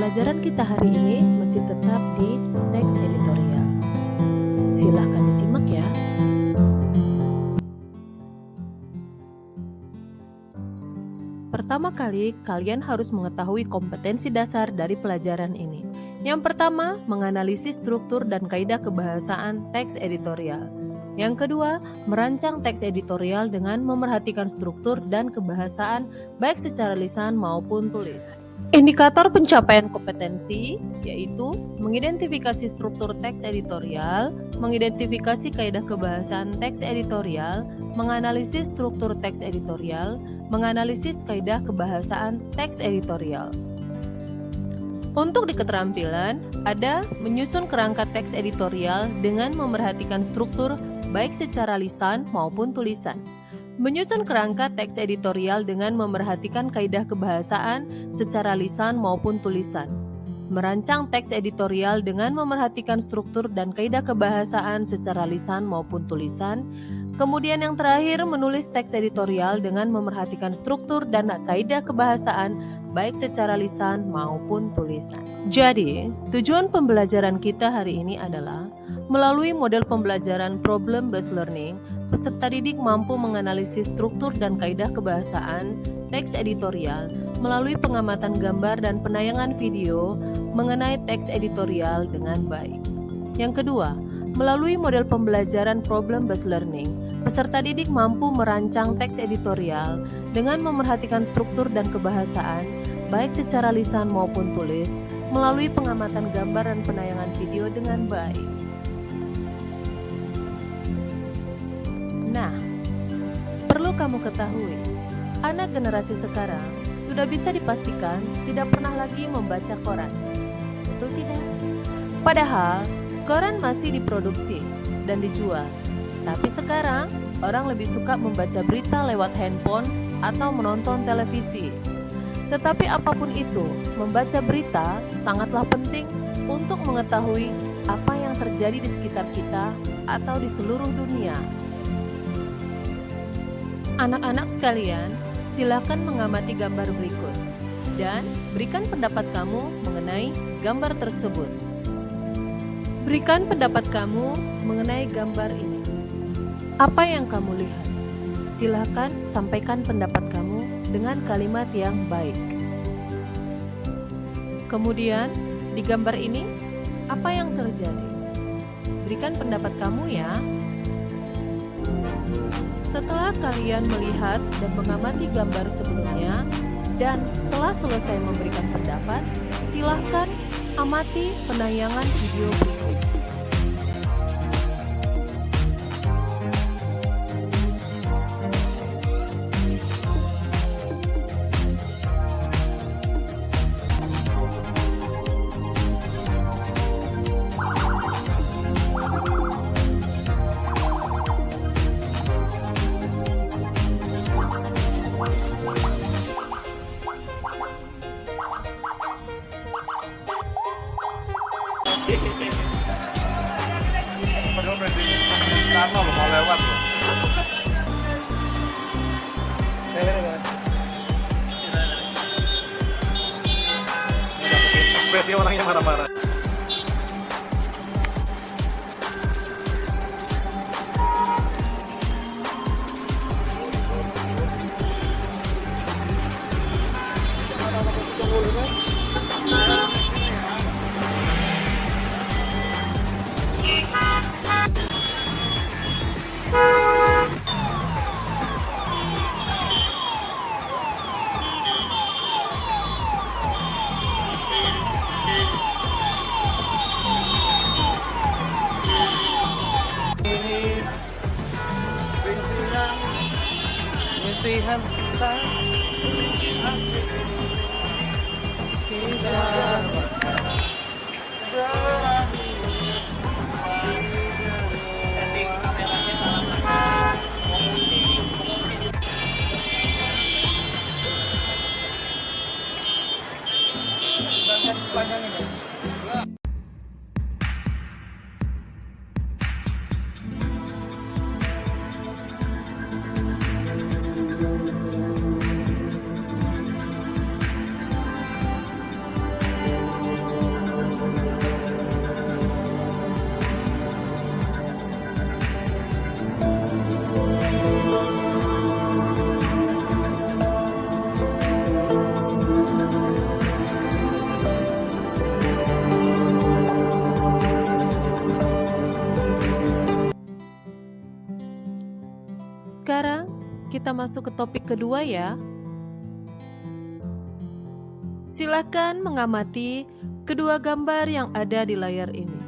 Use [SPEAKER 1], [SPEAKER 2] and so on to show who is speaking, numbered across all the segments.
[SPEAKER 1] Pembelajaran kita hari ini masih tetap di teks editorial. Silahkan disimak ya. Pertama kali, kalian harus mengetahui kompetensi dasar dari pelajaran ini. Yang pertama, menganalisis struktur dan kaidah kebahasaan teks editorial. Yang kedua, merancang teks editorial dengan memerhatikan struktur dan kebahasaan baik secara lisan maupun tulis. Indikator pencapaian kompetensi yaitu mengidentifikasi struktur teks editorial, mengidentifikasi kaidah kebahasaan teks editorial, menganalisis struktur teks editorial, menganalisis kaidah kebahasaan teks editorial. Untuk di keterampilan, ada menyusun kerangka teks editorial dengan memerhatikan struktur baik secara lisan maupun tulisan. Menyusun kerangka teks editorial dengan memerhatikan kaidah kebahasaan secara lisan maupun tulisan. Merancang teks editorial dengan memerhatikan struktur dan kaidah kebahasaan secara lisan maupun tulisan. Kemudian yang terakhir, menulis teks editorial dengan memerhatikan struktur dan kaidah kebahasaan baik secara lisan maupun tulisan. Jadi, tujuan pembelajaran kita hari ini adalah melalui model pembelajaran problem-based learning, peserta didik mampu menganalisis struktur dan kaidah kebahasaan teks editorial melalui pengamatan gambar dan penayangan video mengenai teks editorial dengan baik. Yang kedua, melalui model pembelajaran problem-based learning, peserta didik mampu merancang teks editorial dengan memerhatikan struktur dan kebahasaan baik secara lisan maupun tulis melalui pengamatan gambar dan penayangan video dengan baik. Nah, perlu kamu ketahui, anak generasi sekarang sudah bisa dipastikan tidak pernah lagi membaca koran. Betul tidak? Padahal, koran masih diproduksi dan dijual. Tapi sekarang, orang lebih suka membaca berita lewat handphone atau menonton televisi. Tetapi apapun itu, membaca berita sangatlah penting untuk mengetahui apa yang terjadi di sekitar kita atau di seluruh dunia. Anak-anak sekalian, silakan mengamati gambar berikut dan berikan pendapat kamu mengenai gambar tersebut. Berikan pendapat kamu mengenai gambar ini. Apa yang kamu lihat? Silakan sampaikan pendapat kamu dengan kalimat yang baik. Kemudian, di gambar ini, apa yang terjadi? Berikan pendapat kamu ya. Setelah kalian melihat dan mengamati gambar sebelumnya dan telah selesai memberikan pendapat, silahkan amati penayangan video berikut.
[SPEAKER 2] Karena lo mau lewat loh. Berarti orangnya marah-marah. Rintihan kita
[SPEAKER 1] kita masuk ke topik kedua ya. Silakan mengamati kedua gambar yang ada di layar ini.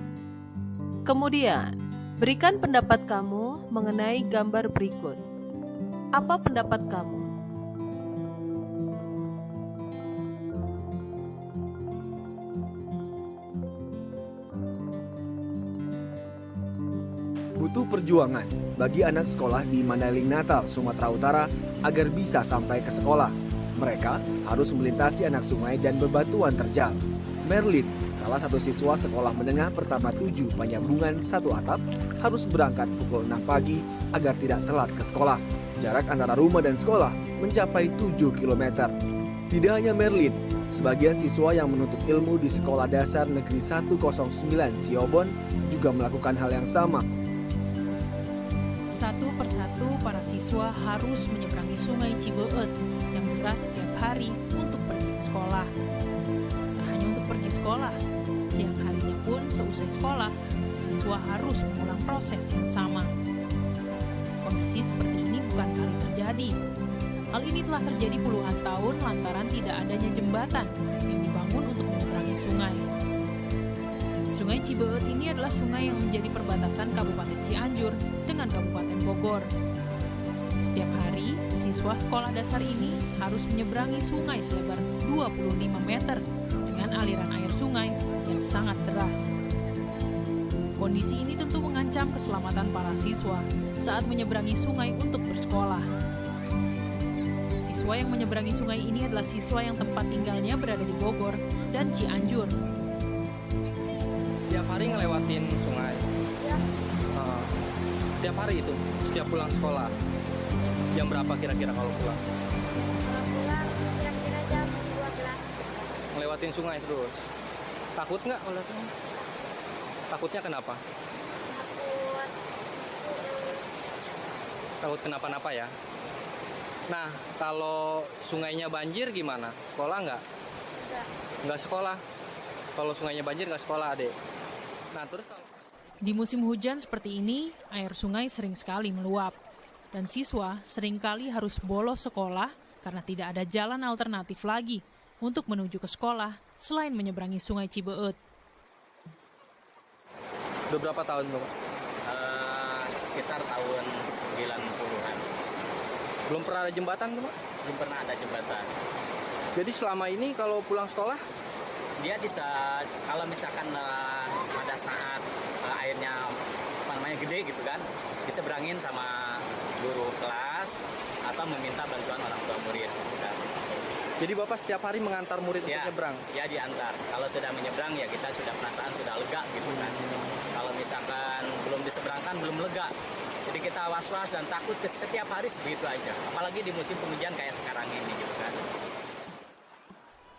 [SPEAKER 1] Kemudian, berikan pendapat kamu mengenai gambar berikut. Apa pendapat kamu?
[SPEAKER 3] Butuh perjuangan bagi anak sekolah di Mandailing Natal, Sumatera Utara agar bisa sampai ke sekolah. Mereka harus melintasi anak sungai dan bebatuan terjal. Merlin, salah satu siswa sekolah menengah pertama 7 Penyambungan satu atap, harus berangkat pukul 6 pagi agar tidak telat ke sekolah. Jarak antara rumah dan sekolah mencapai 7 km. Tidak hanya Merlin, sebagian siswa yang menuntut ilmu di Sekolah Dasar Negeri 109 Siobon juga melakukan hal yang sama.
[SPEAKER 4] Satu persatu para siswa harus menyeberangi sungai Cibeut yang deras setiap hari untuk pergi ke sekolah. Tak hanya untuk pergi sekolah, siang harinya pun seusai sekolah, siswa harus mengulang proses yang sama. Kondisi seperti ini bukan kali terjadi. Hal ini telah terjadi puluhan tahun lantaran tidak adanya jembatan yang dibangun untuk menyeberangi sungai. Sungai Cibeut ini adalah sungai yang menjadi perbatasan Kabupaten Cianjur dengan Kabupaten Bogor. Setiap hari, siswa sekolah dasar ini harus menyeberangi sungai selebar 25 meter dengan aliran air sungai yang sangat deras. Kondisi ini tentu mengancam keselamatan para siswa saat menyeberangi sungai untuk bersekolah. Siswa yang menyeberangi sungai ini adalah siswa yang tempat tinggalnya berada di Bogor dan Cianjur.
[SPEAKER 2] Tiap hari ngelewatin sungai. Tiap hari itu, setiap pulang sekolah. Jam berapa kira-kira kalau pulang?
[SPEAKER 5] Pulang kira-kira jam 12.
[SPEAKER 2] Ngelewatin sungai terus. Takut nggak ngelewatin? Takutnya kenapa?
[SPEAKER 5] Takut
[SPEAKER 2] Takut kenapa-napa ya? Nah, kalau sungainya banjir gimana? Sekolah nggak?
[SPEAKER 5] enggak.
[SPEAKER 2] Nggak sekolah. Kalau sungainya banjir nggak sekolah, Adek. Nah, terus kalau...
[SPEAKER 4] Di musim hujan seperti ini, air sungai sering sekali meluap. Dan siswa seringkali harus bolos sekolah karena tidak ada jalan alternatif lagi untuk menuju ke sekolah selain menyeberangi sungai Cibeut.
[SPEAKER 2] Udah berapa tahun, Bang?
[SPEAKER 6] Sekitar tahun 90-an.
[SPEAKER 2] Belum pernah ada jembatan, Bang?
[SPEAKER 6] Belum pernah ada jembatan.
[SPEAKER 2] Jadi selama ini kalau pulang sekolah,
[SPEAKER 6] Dia bisa, kalau misalkan pada saat airnya gede gitu kan, diseberangin sama guru kelas atau meminta bantuan orang tua murid. Gitu kan.
[SPEAKER 2] jadi Bapak setiap hari mengantar murid untuk
[SPEAKER 6] Ya,
[SPEAKER 2] nyebrang?
[SPEAKER 6] ya diantar. Kalau sudah menyeberang ya kita sudah perasaan sudah lega gitu kan. Kalau misalkan belum diseberangkan belum lega. Jadi kita was-was dan takut setiap hari segitu aja. Apalagi di musim penghujan kayak sekarang ini gitu kan.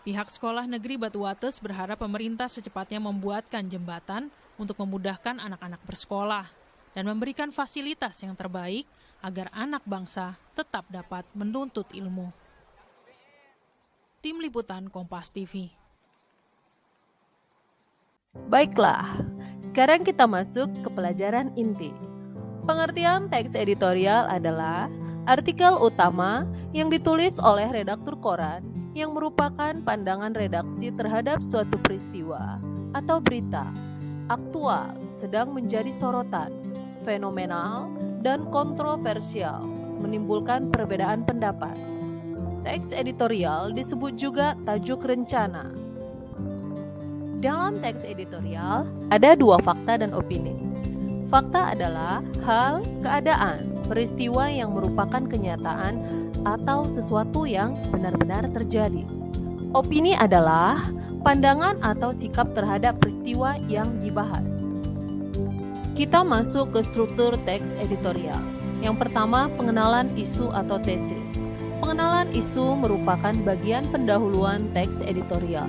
[SPEAKER 4] Pihak Sekolah Negeri Batuates berharap pemerintah secepatnya membuatkan jembatan untuk memudahkan anak-anak bersekolah dan memberikan fasilitas yang terbaik agar anak bangsa tetap dapat menuntut ilmu. Tim Liputan Kompas TV.
[SPEAKER 1] Baiklah, sekarang kita masuk ke pelajaran inti. Pengertian teks editorial adalah artikel utama yang ditulis oleh redaktur koran yang merupakan pandangan redaksi terhadap suatu peristiwa atau berita aktual, sedang menjadi sorotan, fenomenal, dan kontroversial, menimbulkan perbedaan pendapat. Teks editorial disebut juga tajuk rencana. Dalam teks editorial ada dua fakta dan opini. Fakta adalah hal, keadaan, peristiwa yang merupakan kenyataan atau sesuatu yang benar-benar terjadi. Opini adalah pandangan atau sikap terhadap peristiwa yang dibahas. Kita masuk ke struktur teks editorial. Yang pertama, pengenalan isu atau tesis. Pengenalan isu merupakan bagian pendahuluan teks editorial.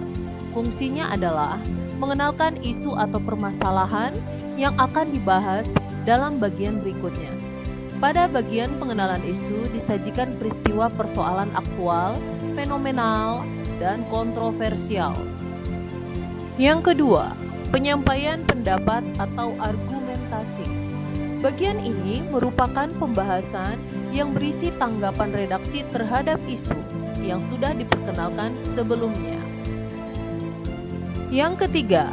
[SPEAKER 1] Fungsinya adalah mengenalkan isu atau permasalahan yang akan dibahas dalam bagian berikutnya. Pada bagian pengenalan isu disajikan peristiwa persoalan aktual, fenomenal, dan kontroversial. Yang kedua, penyampaian pendapat atau argumentasi. Bagian ini merupakan pembahasan yang berisi tanggapan redaksi terhadap isu yang sudah diperkenalkan sebelumnya. Yang ketiga,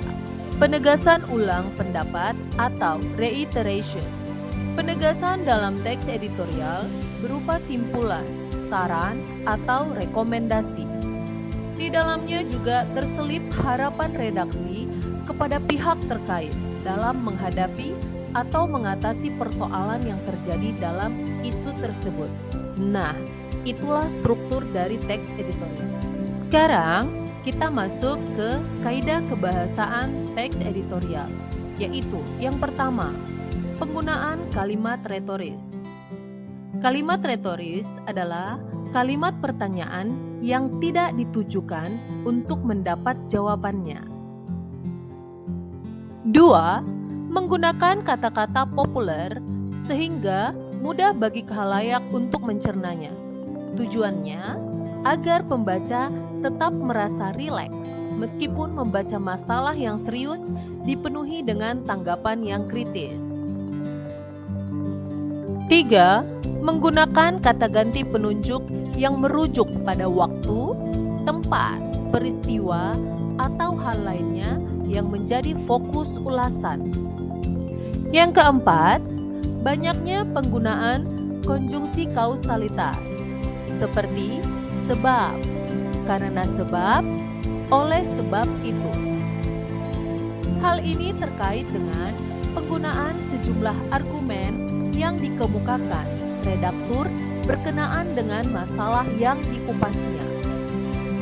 [SPEAKER 1] penegasan ulang pendapat atau reiteration. Penegasan dalam teks editorial berupa simpulan, saran, atau rekomendasi. Di dalamnya juga terselip harapan redaksi kepada pihak terkait dalam menghadapi atau mengatasi persoalan yang terjadi dalam isu tersebut. Nah, itulah struktur dari teks editorial. Sekarang, kita masuk ke kaidah kebahasaan teks editorial, yaitu yang pertama, penggunaan kalimat retoris. Kalimat retoris adalah kalimat pertanyaan yang tidak ditujukan untuk mendapat jawabannya. 2. Menggunakan kata-kata populer sehingga mudah bagi khalayak untuk mencernanya. Tujuannya agar pembaca tetap merasa rileks meskipun membaca masalah yang serius dipenuhi dengan tanggapan yang kritis. 3. Menggunakan kata ganti penunjuk yang merujuk pada waktu, tempat, peristiwa, atau hal lainnya yang menjadi fokus ulasan. Yang keempat, banyaknya penggunaan konjungsi kausalitas seperti sebab, karena sebab, oleh sebab itu. Hal ini terkait dengan penggunaan sejumlah argumen yang dikemukakan redaktur berkenaan dengan masalah yang dikupasnya.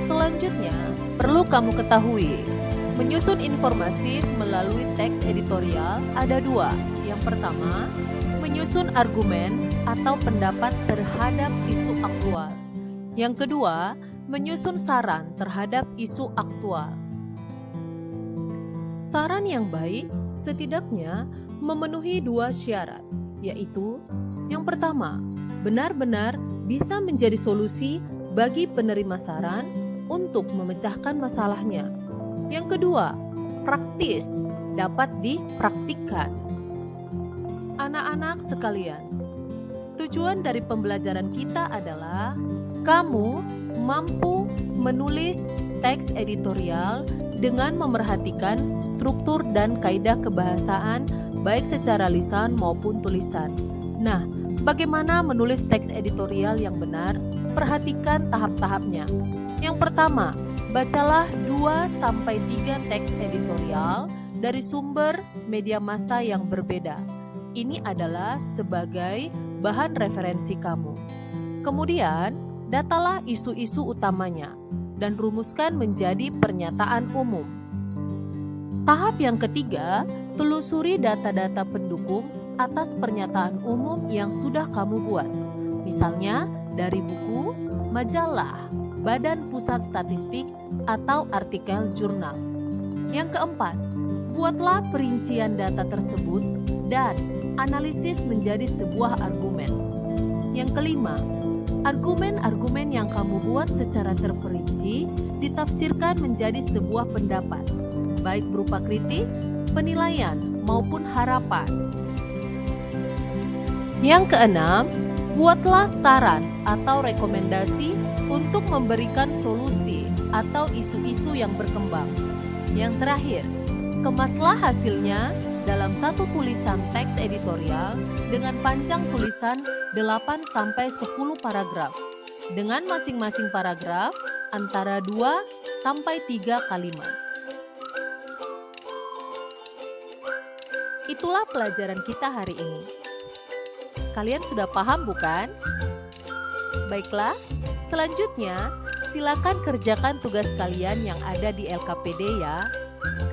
[SPEAKER 1] Selanjutnya, perlu kamu ketahui, menyusun informasi melalui teks editorial ada dua. Yang pertama, menyusun argumen atau pendapat terhadap isu aktual. Yang kedua, menyusun saran terhadap isu aktual. Saran yang baik setidaknya memenuhi dua syarat, yaitu yang pertama, benar-benar bisa menjadi solusi bagi penerima saran untuk memecahkan masalahnya. Yang kedua, praktis, dapat dipraktikkan. Anak-anak sekalian, tujuan dari pembelajaran kita adalah kamu mampu menulis teks editorial dengan memerhatikan struktur dan kaidah kebahasaan baik secara lisan maupun tulisan. Nah, bagaimana menulis teks editorial yang benar? Perhatikan tahap-tahapnya. Yang pertama, bacalah 2-3 teks editorial dari sumber media massa yang berbeda. Ini adalah sebagai bahan referensi kamu. Kemudian, datalah isu-isu utamanya dan rumuskan menjadi pernyataan umum. Tahap yang ketiga, telusuri data-data pendukung atas pernyataan umum yang sudah kamu buat. Misalnya dari buku, majalah, Badan Pusat Statistik, atau artikel jurnal. Yang keempat, buatlah perincian data tersebut dan analisis menjadi sebuah argumen. Yang kelima, argumen-argumen yang kamu buat secara terperinci ditafsirkan menjadi sebuah pendapat, baik berupa kritik, penilaian, maupun harapan. Yang keenam, buatlah saran atau rekomendasi untuk memberikan solusi atau isu-isu yang berkembang. Yang terakhir, kemaslah hasilnya dalam satu tulisan teks editorial dengan panjang tulisan 8-10 paragraf, dengan masing-masing paragraf antara 2-3 kalimat. Itulah pelajaran kita hari ini. Kalian sudah paham bukan? Baiklah, selanjutnya silakan kerjakan tugas kalian yang ada di LKPD ya.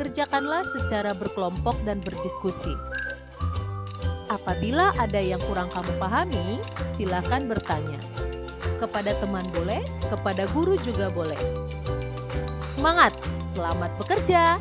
[SPEAKER 1] Kerjakanlah secara berkelompok dan berdiskusi. Apabila ada yang kurang kamu pahami, silakan bertanya. Kepada teman boleh, kepada guru juga boleh. Semangat, selamat bekerja!